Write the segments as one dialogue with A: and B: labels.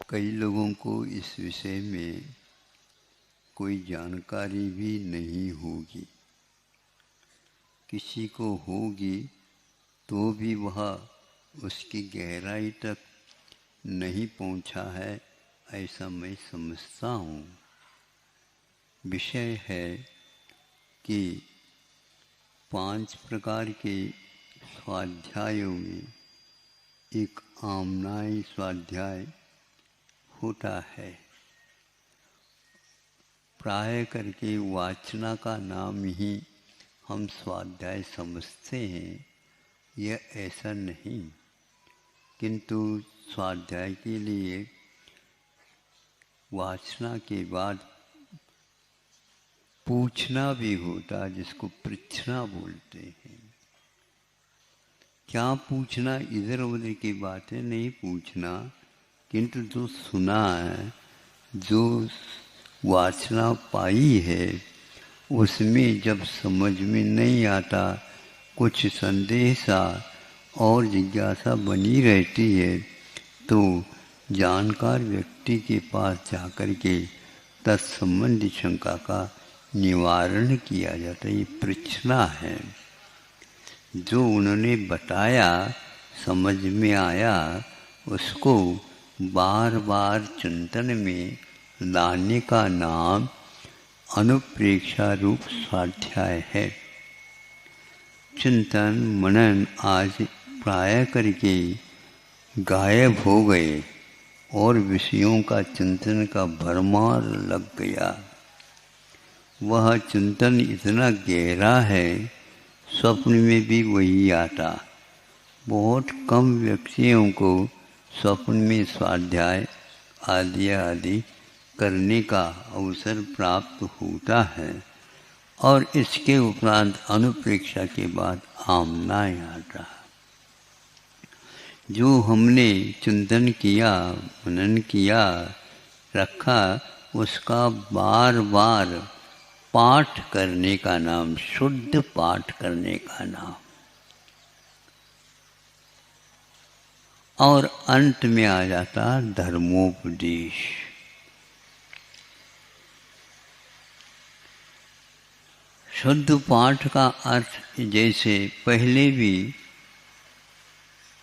A: कई लोगों को इस विषय में कोई जानकारी भी नहीं होगी। किसी को होगी तो भी वह उसकी गहराई तक नहीं पहुंचा है, ऐसा मैं समझता हूँ। विषय है कि 5 प्रकार के स्वाध्यायों में एक आमनाई स्वाध्याय होता है। प्राय करके वाचना का नाम ही हम स्वाध्याय समझते हैं, यह ऐसा नहीं, किंतु स्वाध्याय के लिए वाचना के बाद पूछना भी होता, जिसको पृच्छना बोलते हैं। क्या पूछना, इधर उधर की बातें नहीं पूछना, किंतु जो सुना है, जो वासना पाई है, उसमें जब समझ में नहीं आता, कुछ संदेह सा और जिज्ञासा बनी रहती है, तो जानकार व्यक्ति के पास जाकर के तत्संबंधी शंका का निवारण किया जाता है। ये पृच्छना है। जो उन्होंने बताया, समझ में आया, उसको बार बार चिंतन में लाने का नाम अनुप्रेक्षा रूप स्वाध्याय है। चिंतन मनन आज प्राय करके गायब हो गए और विषयों का चिंतन का भरमार लग गया। वह चिंतन इतना गहरा है, स्वप्न में भी वही आता। बहुत कम व्यक्तियों को स्वप्न में स्वाध्याय आदि करने का अवसर प्राप्त होता है और इसके उपरांत अनुप्रेक्षा के बाद आमनाय आता है। जो हमने चिंतन किया, मनन किया, रखा, उसका बार बार पाठ करने का नाम, शुद्ध पाठ करने का नाम। और अंत में आ जाता धर्मोपदेश। शुद्ध पाठ का अर्थ, जैसे पहले भी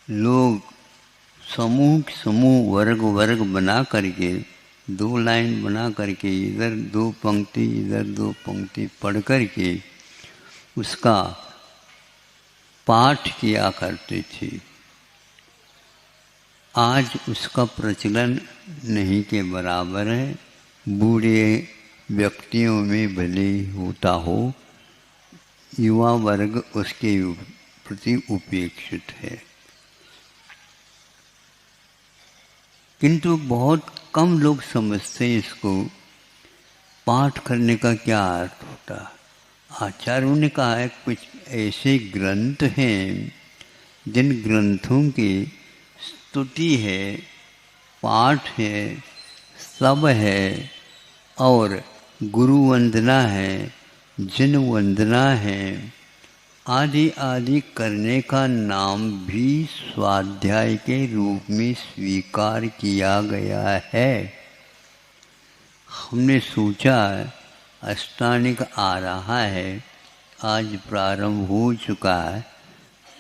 A: लोग समूह वर्ग बना करके 2 लाइन बना करके इधर 2 पंक्ति इधर 2 पंक्ति पढ़ करके उसका पाठ किया करते थे। आज उसका प्रचलन नहीं के बराबर है। बूढ़े व्यक्तियों में भले होता हो, युवा वर्ग उसके प्रति उपेक्षित है। किंतु बहुत कम लोग समझते हैं इसको। पाठ करने का क्या अर्थ होता। आचार्यों ने कहा है, कुछ ऐसे ग्रंथ हैं जिन ग्रंथों की स्तुति है, पाठ है, सब है और गुरु वंदना है, जिन वंदना है, आदि आदि करने का नाम भी स्वाध्याय के रूप में स्वीकार किया गया है। हमने सोचा अष्टांगिक आ रहा है, आज प्रारंभ हो चुका है,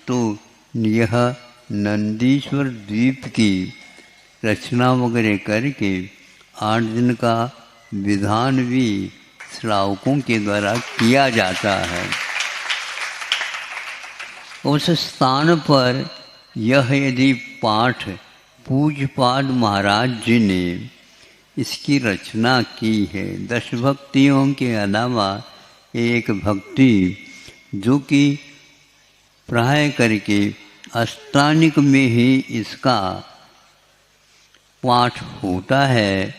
A: तो यह नंदीश्वर द्वीप की रचना वगैरह करके 8 दिन का विधान भी श्रावकों के द्वारा किया जाता है। उस स्थान पर यह यदि पाठ पूज्यपाद महाराज जी ने इसकी रचना की है, 10 भक्तियों के अलावा एक भक्ति जो कि प्राय करके अष्टांगिक में ही इसका पाठ होता है,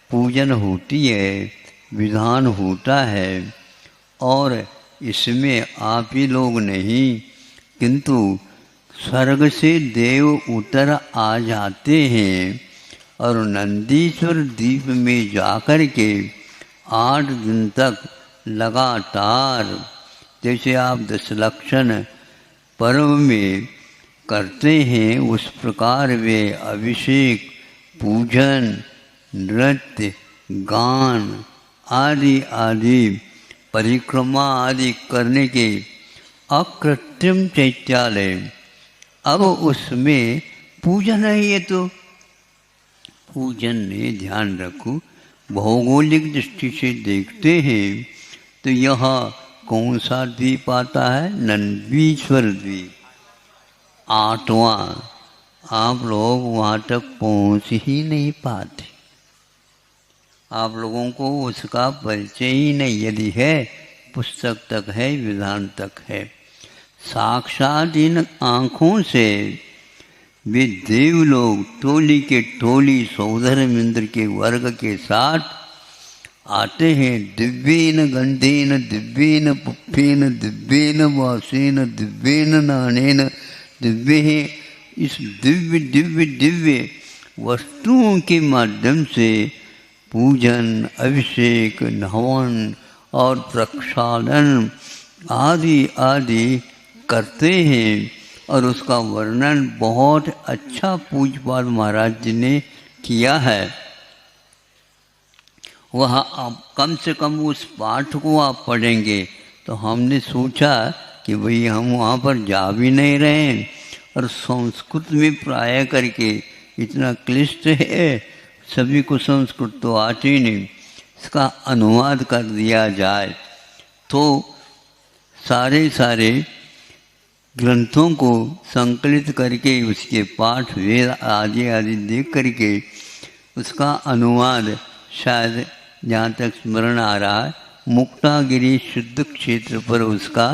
A: पूजन होती है, विधान होता है, और इसमें आप ही लोग नहीं किंतु स्वर्ग से देव उतर आ जाते हैं और नंदीश्वर द्वीप में जाकर के 8 दिन तक लगातार, जैसे आप 10 लक्षण पर्व में करते हैं, उस प्रकार वे अभिषेक पूजन, नृत्य, गान आदि आदि परिक्रमा आदि करने के अकृत्रिम चैत्यालय। अब उसमें पूजन है, ये तो पूजन में ध्यान रखो, भौगोलिक दृष्टि से देखते हैं तो यह कौन सा द्वीप आता है? नंदीश्वर द्वीप, 8वां। आप लोग वहाँ तक पहुँच ही नहीं पाते, आप लोगों को उसका परिचय ही नहीं, यदि है पुस्तक तक है, विधान तक है। साक्षात इन आँखों से वे देव लोग टोली के टोली सौधर्मेंद्र के वर्ग के साथ आते हैं। दिव्येन गंधेन, दिव्येन पुष्पेन, दिव्येन वासेन, दिव्येन नानेन, दिव्य, इस दिव्य दिव्य दिव्य वस्तुओं के माध्यम से पूजन, अभिषेक, हवन और प्रक्षालन आदि आदि करते हैं। और उसका वर्णन बहुत अच्छा पूज्यपाद महाराज जी ने किया है। वह आप कम से कम उस पाठ को आप पढ़ेंगे तो हमने सोचा कि भाई हम वहाँ पर जा भी नहीं रहे हैं और संस्कृत में प्राय करके इतना क्लिष्ट है, सभी को संस्कृत तो आती ही नहीं, इसका अनुवाद कर दिया जाए तो सारे ग्रंथों को संकलित करके उसके पाठ वेद आदि आदि देख करके उसका अनुवाद, शायद जहाँ तक स्मरण आ रहा है, मुक्तागिरी शुद्ध क्षेत्र पर उसका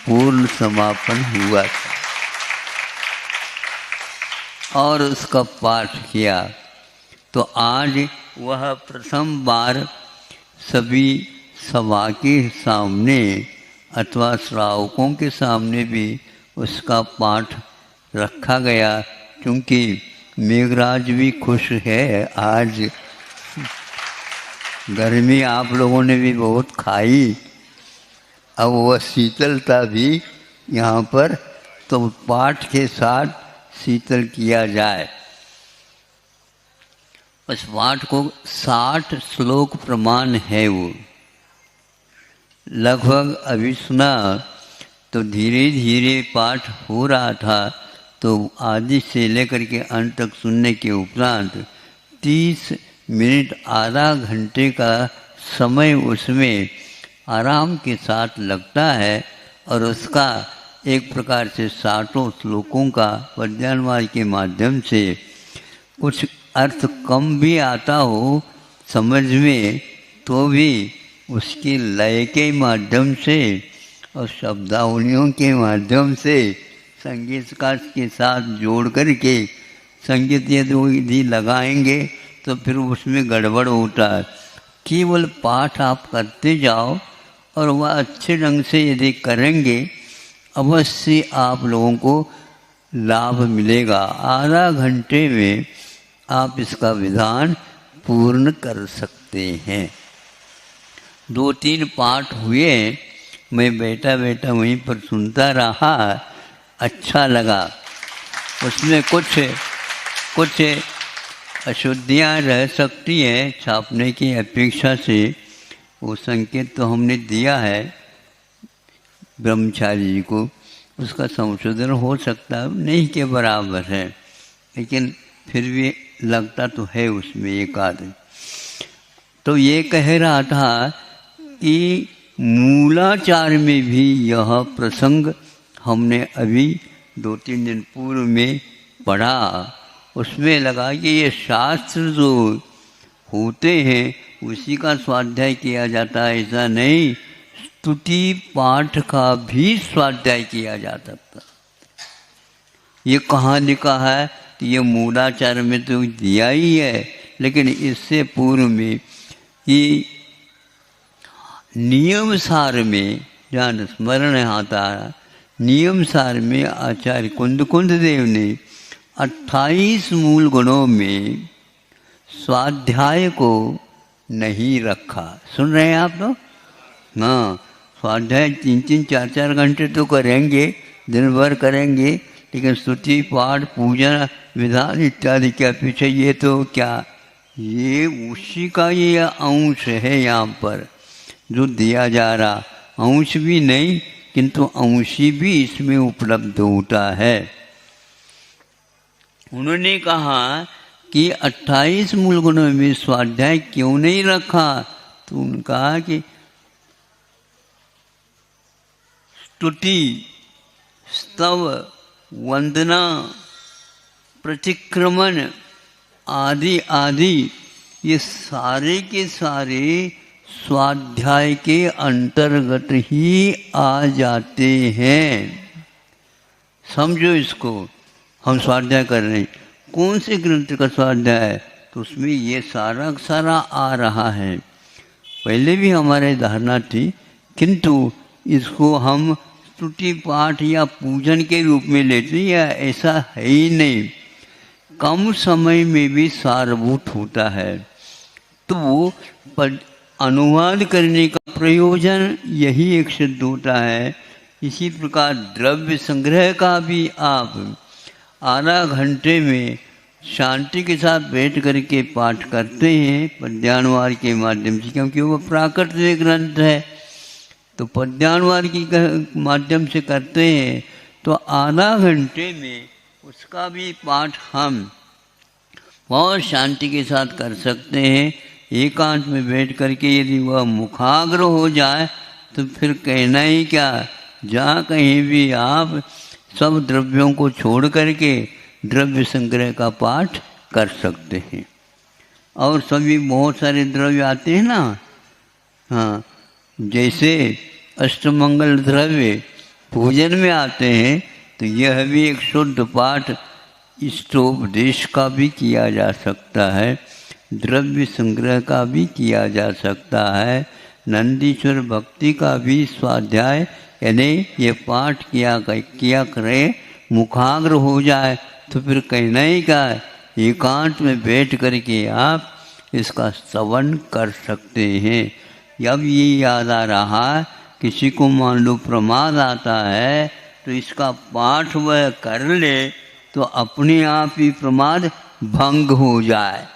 A: पूर्ण समापन हुआ था और उसका पाठ किया। तो आज वह प्रथम बार सभी सभा के सामने अथवा श्रावकों के सामने भी उसका पाठ रखा गया, क्योंकि मेघराज भी खुश है। आज गर्मी आप लोगों ने भी बहुत खाई, अब वह शीतलता भी यहाँ पर तो पाठ के साथ शीतल किया जाए। उस पाठ को 60 श्लोक प्रमाण है। वो लगभग अभी सुना तो धीरे धीरे पाठ हो रहा था, तो आदि से लेकर के अंत तक सुनने के उपरांत 30 मिनट आधा घंटे का समय उसमें आराम के साथ लगता है और उसका एक प्रकार से 60 श्लोकों का पद्यानुवाद के माध्यम से कुछ अर्थ कम भी आता हो समझ में, तो भी उसकी लय के माध्यम से और शब्दावलियों के माध्यम से संगीत का के साथ जोड़ करके संगीत यदि लगाएंगे तो फिर उसमें गड़बड़ होता है। केवल पाठ आप करते जाओ और वह अच्छे ढंग से यदि करेंगे अवश्य आप लोगों को लाभ मिलेगा। आधा घंटे में आप इसका विधान पूर्ण कर सकते हैं। 2-3 पाठ हुए, मैं बैठा बैठा वहीं पर सुनता रहा, अच्छा लगा। उसमें कुछ अशुद्धियाँ रह सकती हैं छापने की अपेक्षा से, वो संकेत तो हमने दिया है ब्रह्मचारी जी को, उसका संशोधन हो सकता है, नहीं के बराबर है, लेकिन फिर भी लगता तो है उसमें एक आध। तो ये कह रहा था कि मूलाचार में भी यह प्रसंग हमने अभी 2-3 दिन पूर्व में पढ़ा। उसमें लगा कि ये शास्त्र जो होते हैं उसी का स्वाध्याय किया जाता है, ऐसा नहीं, स्तुति पाठ का भी स्वाध्याय किया जा सकता। ये कहाँ लिखा है? तो ये मूलाचार में तो दिया ही है, लेकिन इससे पूर्व में कि नियम सार में जहाँ स्मरण आता है, नियम सार में आचार्य कुंद देव ने 28 मूल गुणों में स्वाध्याय को नहीं रखा। सुन रहे हैं आप लोग? हाँ, स्वाध्याय 3-3, 4-4 घंटे तो करेंगे, दिन भर करेंगे, लेकिन स्तुति पाठ पूजन विधान इत्यादि के पीछे ये तो क्या, ये उसी का ये अंश है यहाँ पर जो दिया जा रहा, अंश भी नहीं किंतु अंशी भी इसमें उपलब्ध होता है। उन्होंने कहा कि 28 मूल गुणों में स्वाध्याय क्यों नहीं रखा, तो उन्होंने कहा कि स्तुति, स्तव, वंदना, प्रतिक्रमण आदि आदि ये सारे के सारे स्वाध्याय के अंतर्गत ही आ जाते हैं। समझो इसको, हम स्वाध्याय कर रहे हैं, कौन से ग्रंथ का स्वाध्याय है, तो उसमें ये सारा सारा आ रहा है। पहले भी हमारे धारणा थी, किंतु इसको हम स्तुति पाठ या पूजन के रूप में लेते हैं, या ऐसा है ही नहीं, कम समय में भी सारभूत होता है। तो अनुवाद करने का प्रयोजन यही एक सिद्ध होता है। इसी प्रकार द्रव्य संग्रह का भी आप आधा घंटे में शांति के साथ बैठ करके पाठ करते हैं पद्यानुवाद के माध्यम से, क्योंकि वो प्राकृतिक ग्रंथ है, तो पद्यानुवाद के माध्यम से करते हैं, तो आधा घंटे में उसका भी पाठ हम बहुत शांति के साथ कर सकते हैं। एकांत में बैठ करके यदि वह मुखाग्र हो जाए तो फिर कहना ही क्या, जहाँ कहीं भी आप सब द्रव्यों को छोड़ करके द्रव्य संग्रह का पाठ कर सकते हैं। और सभी बहुत सारे द्रव्य आते हैं ना, हाँ, जैसे अष्टमंगल द्रव्य पूजन में आते हैं, तो यह भी एक शुद्ध पाठ इष्टोपदेश का भी किया जा सकता है, द्रव्य संग्रह का भी किया जा सकता है, नंदीश्वर भक्ति का भी स्वाध्याय, यानी ये पाठ किया करे, मुखाग्र हो जाए तो फिर कहना ही क्या, एकांत में बैठ करके आप इसका श्रवण कर सकते हैं। अब ये याद आ रहा, किसी को मान लो प्रमाद आता है तो इसका पाठ वह कर ले तो अपने आप ही प्रमाद भंग हो जाए,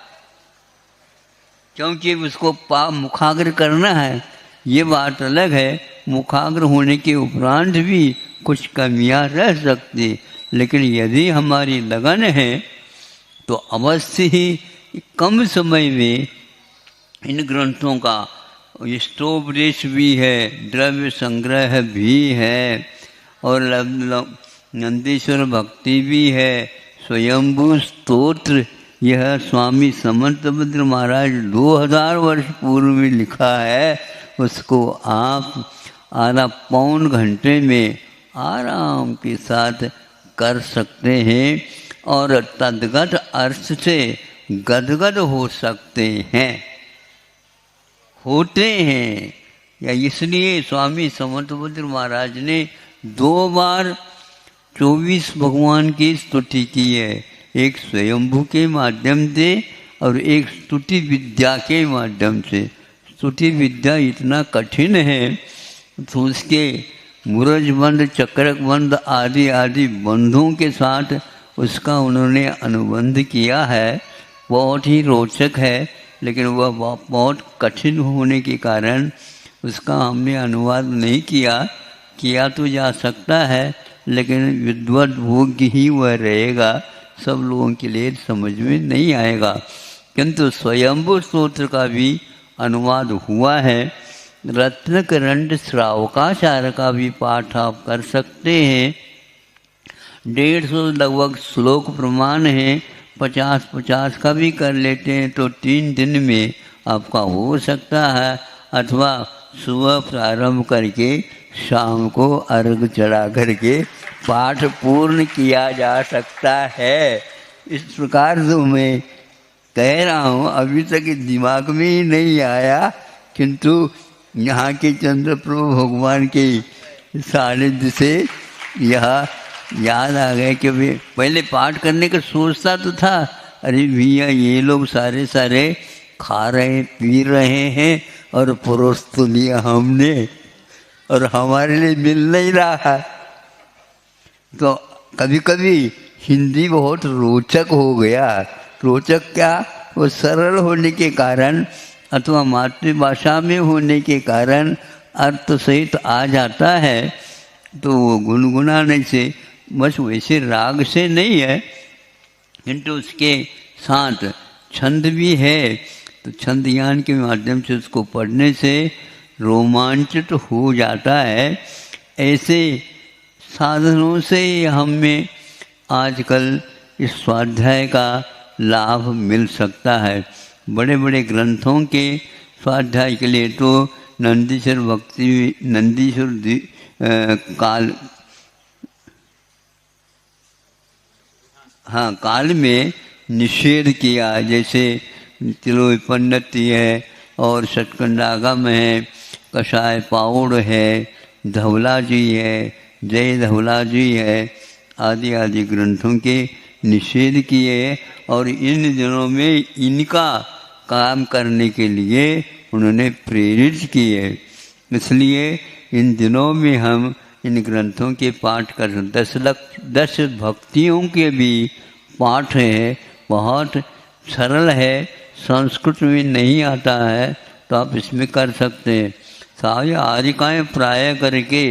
A: क्योंकि उसको मुखाग्र करना है। ये बात अलग है, मुखाग्र होने के उपरांत भी कुछ कमियां रह सकती, लेकिन यदि हमारी लगन है तो अवश्य ही कम समय में इन ग्रंथों का इष्टोपदेश भी है, द्रव्य संग्रह भी है, और नंदीश्वर भक्ति भी है, स्वयंभू स्तोत्र, यह स्वामी समर्थभद्र महाराज 2000 वर्ष पूर्व में लिखा है, उसको आप आधा पौन घंटे में आराम के साथ कर सकते हैं और तद्गत अर्थ से गदगद हो सकते हैं, होते हैं। या इसलिए स्वामी समर्थभद्र महाराज ने 2 बार 24 भगवान की स्तुति की है, एक स्वयंभू के माध्यम से और एक स्तुति विद्या के माध्यम से। स्तुति विद्या इतना कठिन है तो उसके मूरजबंध, चक्रकबंध आदि आदि बंधों के साथ उसका उन्होंने अनुबंध किया है, बहुत ही रोचक है, लेकिन वह बहुत कठिन होने के कारण उसका हमने अनुवाद नहीं किया तो जा सकता है, लेकिन विद्वत भोग्य ही वह रहेगा, सब लोगों के लिए समझ में नहीं आएगा। किंतु स्वयंभू स्तोत्र का भी अनुवाद हुआ है, रत्नकरंड श्रावकाचार्य का भी पाठ आप कर सकते हैं। 150 लगभग श्लोक प्रमाण है, 50-50 का भी कर लेते हैं तो 3 दिन में आपका हो सकता है, अथवा सुबह प्रारंभ करके शाम को अर्घ चढ़ा करके पाठ पूर्ण किया जा सकता है। इस प्रकार से मैं कह रहा हूँ, अभी तक दिमाग में ही नहीं आया, किंतु यहाँ के चंद्रप्रभु भगवान के सानिध्य से यह याद आ गया कि पहले पाठ करने का सोचता तो था, अरे भैया ये लोग सारे खा रहे पी रहे हैं और परोस तो लिया हमने और हमारे लिए मिल नहीं रहा है, तो कभी कभी हिंदी बहुत रोचक हो गया। रोचक क्या, वो सरल होने के कारण अथवा मातृभाषा में होने के कारण अर्थ सहित आ जाता है। तो वो गुनगुनाने से, बस वैसे राग से नहीं है, किंतु उसके साथ छंद भी है, तो छंद ज्ञान के माध्यम से उसको पढ़ने से रोमांचित हो जाता है। ऐसे साधनों से हमें आजकल इस स्वाध्याय का लाभ मिल सकता है। बड़े बड़े ग्रंथों के स्वाध्याय के लिए तो नंदीश्वर भक्ति, काल में निषेध किया, जैसे तिलोपन्नति है और सचखंडागम है, कषाय पाउड़ है, धवला जी है, जय धवला जी है, आदि आदि ग्रंथों के निषेध किए और इन दिनों में इनका काम करने के लिए उन्होंने प्रेरित किए। इसलिए इन दिनों में हम इन ग्रंथों के पाठ कर 10 भक्तियों के भी पाठ है, बहुत सरल है, संस्कृत में नहीं आता है तो आप इसमें कर सकते हैं। सारी आरिकाएँ प्राय करके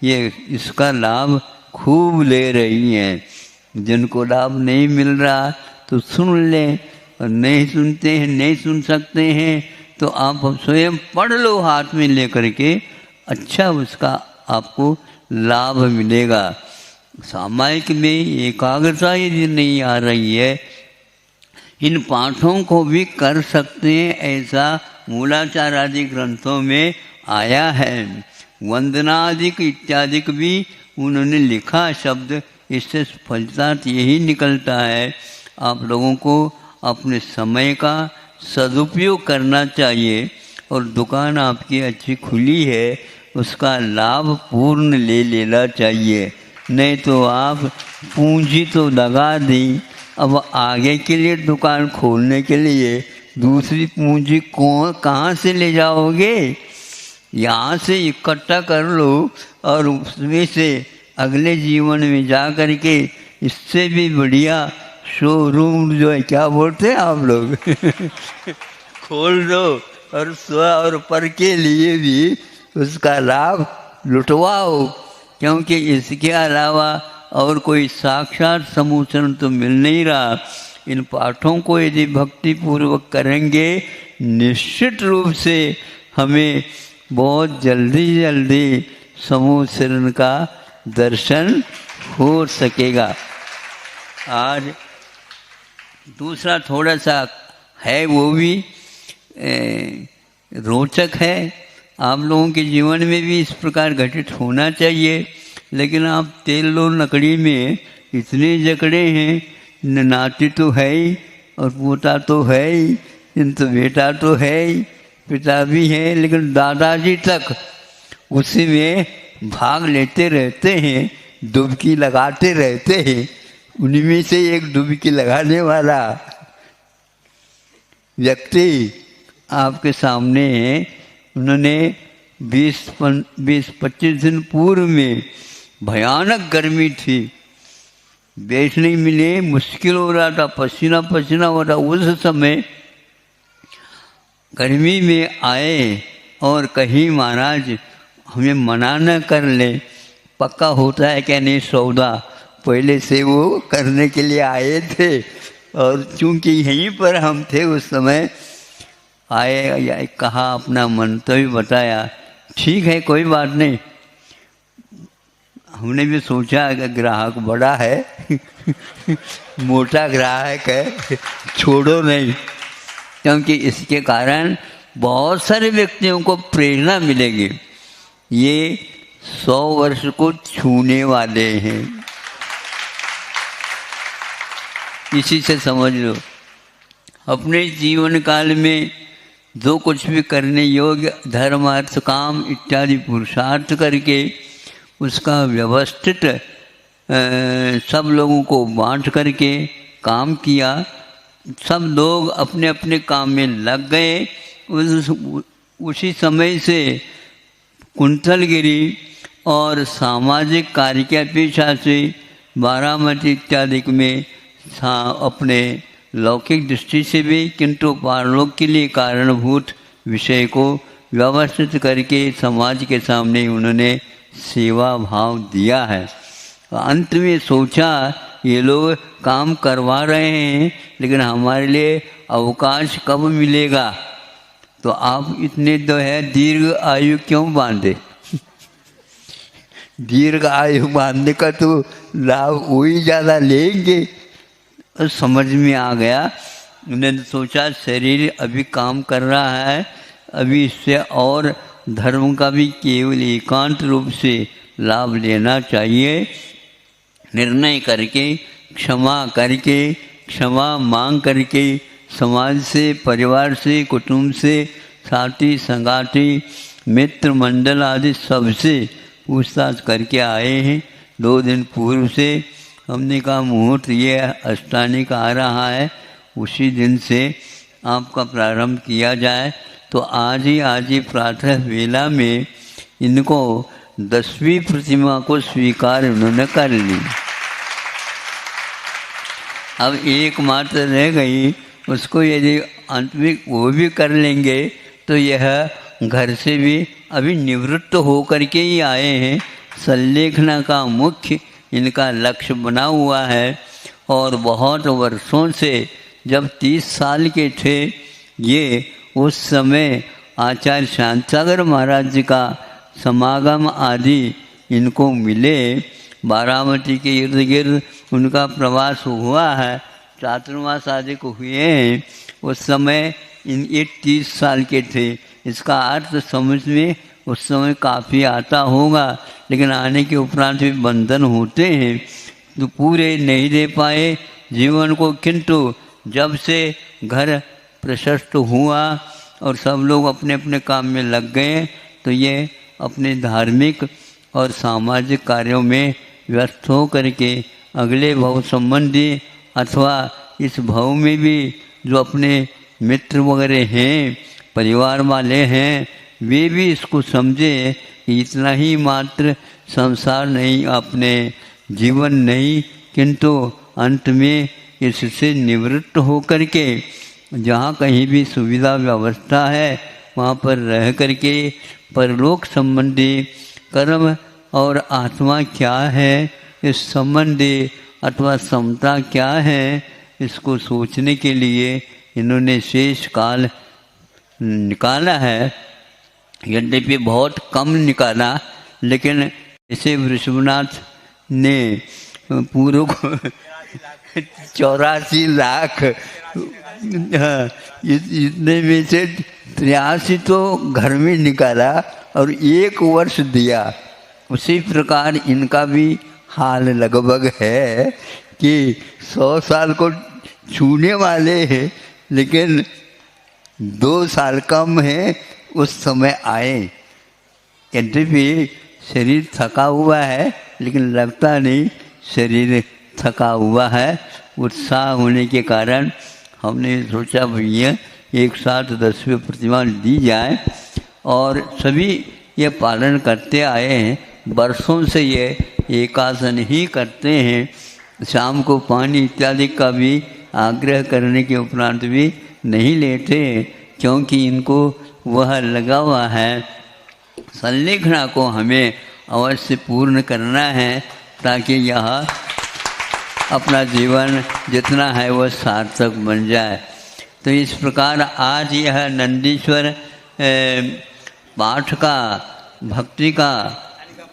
A: ये इसका लाभ खूब ले रही हैं। जिनको लाभ नहीं मिल रहा तो सुन लें, और नहीं सुनते हैं, नहीं सुन सकते हैं तो आप स्वयं पढ़ लो हाथ में लेकर के, अच्छा उसका आपको लाभ मिलेगा। सामायिक में एकाग्रता यदि नहीं आ रही है, इन पाठों को भी कर सकते हैं, ऐसा मूलाचार आदि ग्रंथों में आया है। वंदनादिक इत्यादिक भी उन्होंने लिखा शब्द, इससे फलितार्थ यही निकलता है, आप लोगों को अपने समय का सदुपयोग करना चाहिए और दुकान आपकी अच्छी खुली है उसका लाभ पूर्ण ले लेना चाहिए। नहीं तो आप पूंजी तो लगा दी, अब आगे के लिए दुकान खोलने के लिए दूसरी पूंजी कहाँ से ले जाओगे? यहाँ से इकट्ठा कर लो और उसमें से अगले जीवन में जा कर के इससे भी बढ़िया शोरूम जो है, क्या बोलते हैं आप लोग खोल दो और स्व और पर के लिए भी उसका लाभ लुटवाओ, क्योंकि इसके अलावा और कोई साक्षात समूचरण तो मिल नहीं रहा। इन पाठों को यदि भक्ति पूर्वक करेंगे, निश्चित रूप से हमें बहुत जल्दी समूचरण का दर्शन हो सकेगा। आज दूसरा थोड़ा सा है, वो भी रोचक है, आप लोगों के जीवन में भी इस प्रकार घटित होना चाहिए। लेकिन आप तेल लो लकड़ी में इतने जकड़े हैं, नाती तो है ही और पोता तो है ही, किंतु बेटा तो है ही, पिता भी है, लेकिन दादाजी तक उसी में भाग लेते रहते हैं, डुबकी लगाते रहते हैं। उनमें से एक डुबकी लगाने वाला व्यक्ति आपके सामने है। उन्होंने 20-25 दिन पूर्व में भयानक गर्मी थी, बैठने मिले, मुश्किल हो रहा था, पसीना हो रहा। उस समय गर्मी में आए और कहीं महाराज हमें मना न कर ले, पक्का होता है क्या नहीं सौदा, पहले से वो करने के लिए आए थे। और चूंकि यहीं पर हम थे उस समय, आए, कहा, अपना मंतव्य बताया। ठीक है, कोई बात नहीं। हमने भी सोचा कि ग्राहक बड़ा है मोटा ग्राहक है, छोड़ो नहीं, क्योंकि इसके कारण बहुत सारे व्यक्तियों को प्रेरणा मिलेगी। ये 100 वर्ष को छूने वाले हैं, इसी से समझ लो। अपने जीवन काल में जो कुछ भी करने योग्य धर्म अर्थ काम इत्यादि पुरुषार्थ करके उसका व्यवस्थित सब लोगों को बांट करके काम किया। सब लोग अपने अपने काम में लग गए। उसी समय से कुंतलगिरी और सामाजिक कार्य की अपेक्षा से बारामती इत्यादि में अपने लौकिक दृष्टि से भी किंतु पारलोक के लिए कारणभूत विषय को व्यवस्थित करके समाज के सामने उन्होंने सेवा भाव दिया है। अंत में सोचा ये लोग काम करवा रहे हैं लेकिन हमारे लिए अवकाश कब मिलेगा, तो आप इतने तो है दीर्घ आयु क्यों बांधे दीर्घ आयु बांधने का तो लाभ वही ज़्यादा लेंगे। तो समझ में आ गया, उन्होंने सोचा शरीर अभी काम कर रहा है, अभी इससे और धर्म का भी केवल एकांत रूप से लाभ लेना चाहिए। निर्णय करके क्षमा मांग करके समाज से, परिवार से, कुटुंब से, साथी संगाती मित्र मंडल आदि सबसे पूछताछ करके आए हैं। 2 दिन पूर्व से हमने कहा मुहूर्त ये अष्टानिक आ रहा है, उसी दिन से आपका प्रारंभ किया जाए। तो आज ही प्रातः वेला में इनको 10वीं प्रतिमा को स्वीकार उन्होंने कर ली। अब एकमात्र रह गई, उसको यदि अंत में वो भी कर लेंगे तो यह घर से भी अभी निवृत्त होकर के ही आए हैं। संलेखना का मुख्य इनका लक्ष्य बना हुआ है और बहुत वर्षों से, जब 30 साल के थे ये, उस समय आचार्य शांतागर महाराज जी का समागम आदि इनको मिले। बारामती के इर्द गिर्द उनका प्रवास हुआ है, चातुर्मास आदि को हुए हैं। उस समय ये 30 साल के थे। इसका अर्थ समझ में उस समय काफ़ी आता होगा, लेकिन आने के उपरांत भी बंधन होते हैं तो पूरे नहीं दे पाए जीवन को। किंतु जब से घर प्रशस्त हुआ और सब लोग अपने अपने काम में लग गए तो ये अपने धार्मिक और सामाजिक कार्यों में व्यस्त हो करके अगले भव संबंधी अथवा इस भव में भी जो अपने मित्र वगैरह हैं, परिवार वाले हैं, वे भी इसको समझे कि इतना ही मात्र संसार नहीं, अपने जीवन नहीं, किंतु अंत में इससे निवृत्त होकर के जहाँ कहीं भी सुविधा व्यवस्था है वहाँ पर रह करके परलोक संबंधी कर्म और आत्मा क्या है इस संबंधी अथवा समता क्या है इसको सोचने के लिए इन्होंने शेष काल निकाला है। यद्यपि बहुत कम निकाला, लेकिन ऐसे वृषभनाथ ने पूर्व को 84 लाख इतने में से 83 तो घर में निकाला और 1 वर्ष दिया। उसी प्रकार इनका भी हाल लगभग है कि 100 साल को छूने वाले हैं, लेकिन 2 साल कम है उस समय आए। यद्यपि शरीर थका हुआ है लेकिन लगता नहीं शरीर थका हुआ है। उत्साह होने के कारण हमने सोचा भैया एक साथ 10वीं प्रतिमा दी जाए और सभी ये पालन करते आए हैं। वर्षों से ये एकासन ही करते हैं। शाम को पानी इत्यादि का भी आग्रह करने के उपरांत भी नहीं लेते, क्योंकि इनको वह लगा हुआ है संलेखना को हमें अवश्य पूर्ण करना है ताकि यह अपना जीवन जितना है वह सार्थक बन जाए। तो इस प्रकार आज यह नंदीश्वर पाठ का, भक्ति का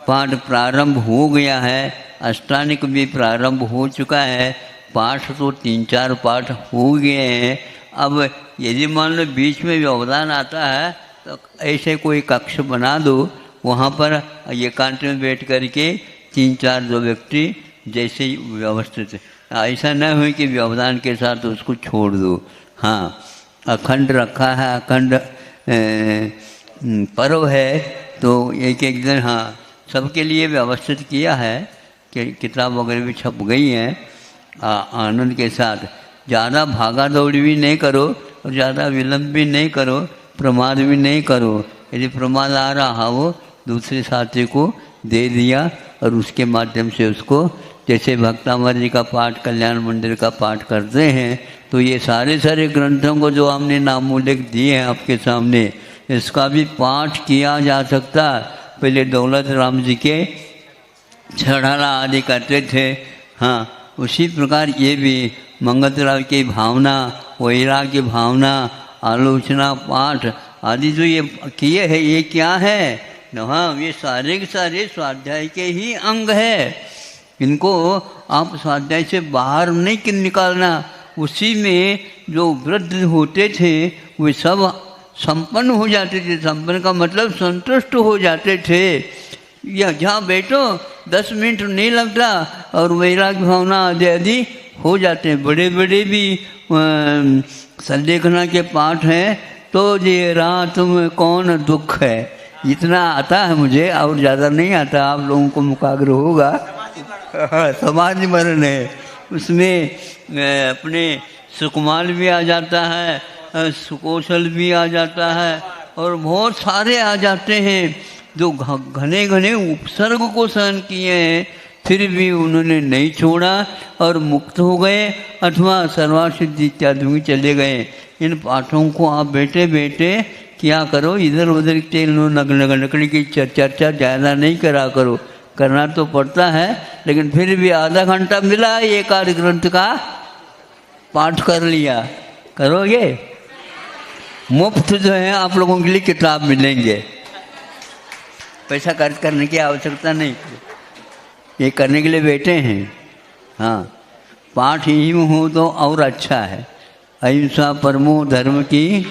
A: पाठ प्रारंभ हो गया है। अष्टानिक भी प्रारंभ हो चुका है। पाठ तो 3-4 पाठ हो गए हैं। अब यदि मान लो बीच में व्यवधान आता है तो ऐसे कोई कक्ष बना दो, वहाँ पर एकांत में बैठ करके 3-4 जो व्यक्ति जैसे व्यवस्थित, ऐसा न हो कि व्यवधान के साथ उसको छोड़ दो। हाँ, अखंड रखा है, अखंड पर्व है तो एक एक दिन हाँ सबके लिए व्यवस्थित किया है कि किताब वगैरह भी छप गई हैं आनंद के साथ। ज़्यादा भागा दौड़ी भी नहीं करो और ज़्यादा विलंब भी नहीं करो, प्रमाद भी नहीं करो। यदि प्रमाद आ रहा हो दूसरे साथी को दे दिया और उसके माध्यम से उसको जैसे भक्तामर जी का पाठ, कल्याण मंदिर का पाठ करते हैं, तो ये सारे सारे ग्रंथों को जो हमने नामोल्लेख दिए हैं आपके सामने, इसका भी पाठ किया जा सकता। पहले दौलत राम जी के छड़ाला आदि करते थे। हाँ, उसी प्रकार ये भी मंगतराव की भावना, वैराग की भावना, आलोचना पाठ आदि जो ये किए हैं, ये क्या है? हाँ, ये सारे के सारे स्वाध्याय के ही अंग है। इनको आप स्वाध्याय से बाहर नहीं निकालना। उसी में जो वृद्ध होते थे वे सब संपन्न हो जाते थे। संपन्न का मतलब संतुष्ट हो जाते थे। या जहाँ बैठो 10 मिनट नहीं लगता और वैराग्य भावना आदि आदि हो जाते हैं। बड़े बड़े भी संलेखना के पाठ हैं, तो ये रात में कौन दुख है, इतना आता है मुझे, और ज़्यादा नहीं आता। आप लोगों को मुकाग्र होगा। समाधि मरण है, उसमें अपने सुकुमार भी आ जाता है, सुकौशल भी आ जाता है, और बहुत सारे आ जाते हैं जो घने घने उपसर्ग को सहन किए हैं, फिर भी उन्होंने नहीं छोड़ा और मुक्त हो गए अथवा सर्वासिद्धि इत्यादि में चले गए। इन पाठों को आप बैठे बैठे क्या करो, इधर उधर तेल लकड़ी की चर्चा ज़्यादा नहीं करा करो। करना तो पड़ता है, लेकिन फिर भी आधा घंटा मिला, एक आध ग्रंथ का पाठ कर लिया। करोगे? मुफ्त जो है आप लोगों के लिए किताब मिलेंगे, पैसा खर्च करने की आवश्यकता नहीं, ये करने के लिए बैठे हैं। हाँ, पाठ यही में हो तो और अच्छा है। अहिंसा परमो धर्म की